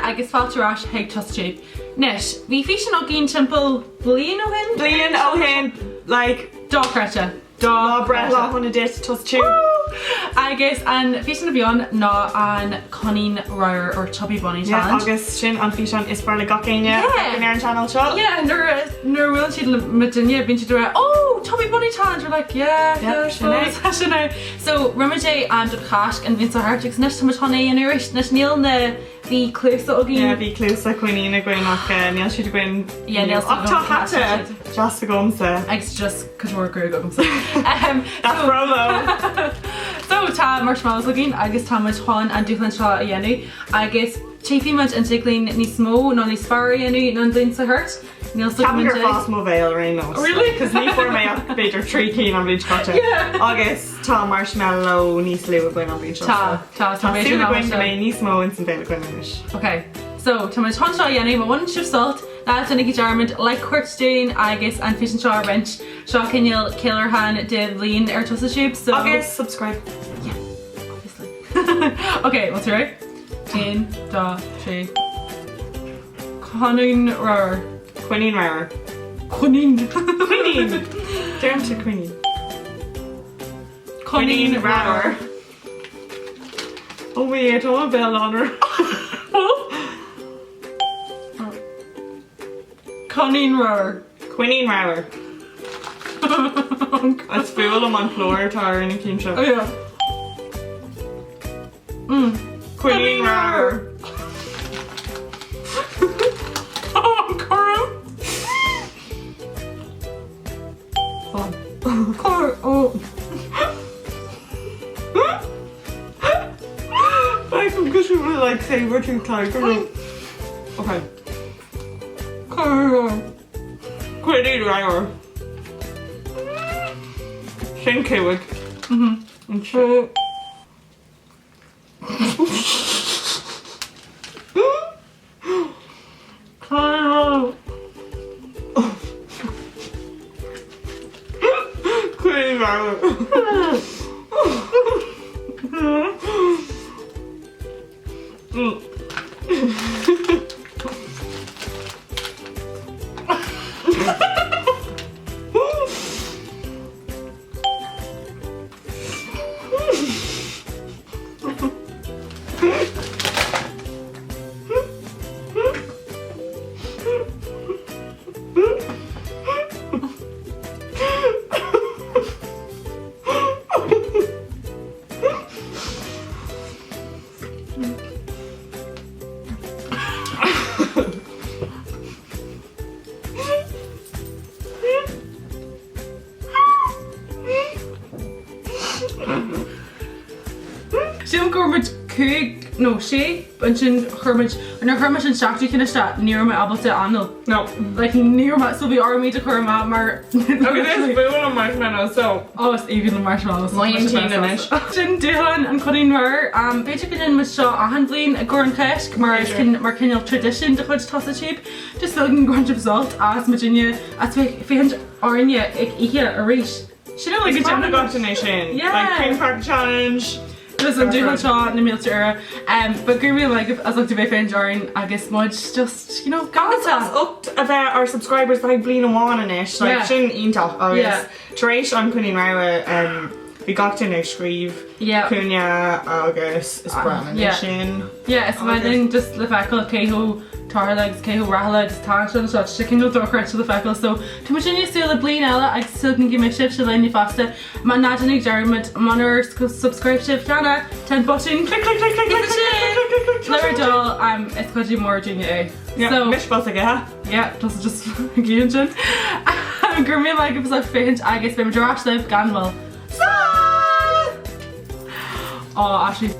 agus fáilterás heag tosú. Nes, bhí fi sin ó gin timppel blian ó hin? Blian ó hin, like, Dárete. dá breath lá honna dit tosú. Agus an fi sin a bhíon ná an Conín Rower or Chubby Bunny challenge. Agus sin an fi is bar le gacéine an channel seo. Yeah, nur bhfuil siad mit dunne bín siad dúra, oh, Chubby Bunny challenge, we're like, yeah, sinné. So, rummidé an do chaisc an bhín a hartix nes tá honna inis nes níl na bhí clúsa ó gin. Yeah, bhí clúsa cuioine a gcuinach níl siad gcuin. Yeah, níl Tá hatte just a gomsa. Agus just catóir grú gomsa. That's promo. So tá marshmallows looking agus tá muid háin an dúchlann seo a dhéanú agus tífi muid an ticlín ní smó nó ní spar a dhéanú nó blin sa hurt. Níl so Cabin gur fás mó bhéil rénos. Really? Cos ní for mé beidir 3 cín an bhíd chatte. Agus tá marshmallow níos liú a gcuin an bhíd seo. Tá siú a gcuin mé níos mó in san bhéile gcuinis. Okay, so tá muid hon seo a dhéanú má bhain sib salt that's an Jarmid like Courtstoon agus an fish and char wrench seo cinil killer han de lean ar tosa tube so agus subscribe. Yeah, obviously. Okay, what's right? 10 da 3 Conín Rower. Conín Rower. Conín. Turn to Conín. Conín Rower. Oh wait, I'm a bell on her. Conín Rower. Conín Rower. It's full of my floor tar in a king shop. Oh yeah. Conín Rower. Oh, Cora. Cora. Oh. I can because you really like saber tooth tiger. Okay. Conín Rower. Sin Cewig. And so Conín Rower. Sim gormid cúig nó sé an sin churmid an churmid an seachtú cinna sta níor me abalta anil. No. Like níor ma so bhí armí a churma mar Okay, there's food on marshmallow, so. Oh, it's even the marshmallows. Sin duhan an Conín Rower. Beidir gin mu seo a han blin a ggur an ceisc mar cinneal tradition de chud tosa tube. Just fel gin grantive salt as Virginia as féhand áine ag ihe a ríis. Sin like a It's gem nation. Yeah. Like cream cracker challenge. Dus an duhan seo na mílte era. But gur mé like as look to be fan jarring agus mud just, you know, It's gata. up about our subscribers like blin a one in it. Like Yeah. sin ínta. Oh Yeah. yes. Taréis an Conín Rower we got in a scríb. Yeah. Cúne agus is bra yeah. sin. Yeah, it's my thing just le fecal cého tar legs cého rahla tá so chicken go door to the fecal so tu mu sin sú le blin eile ag still can give me shift to lenne fasta ma nadig Jarmid manor subscribe shift Jana 10 button click click click click click click Lever doll it's called you more junior Yeah, so mis bus again. yeah just gin gur mé like it was faint agus be drash live gan well oh actually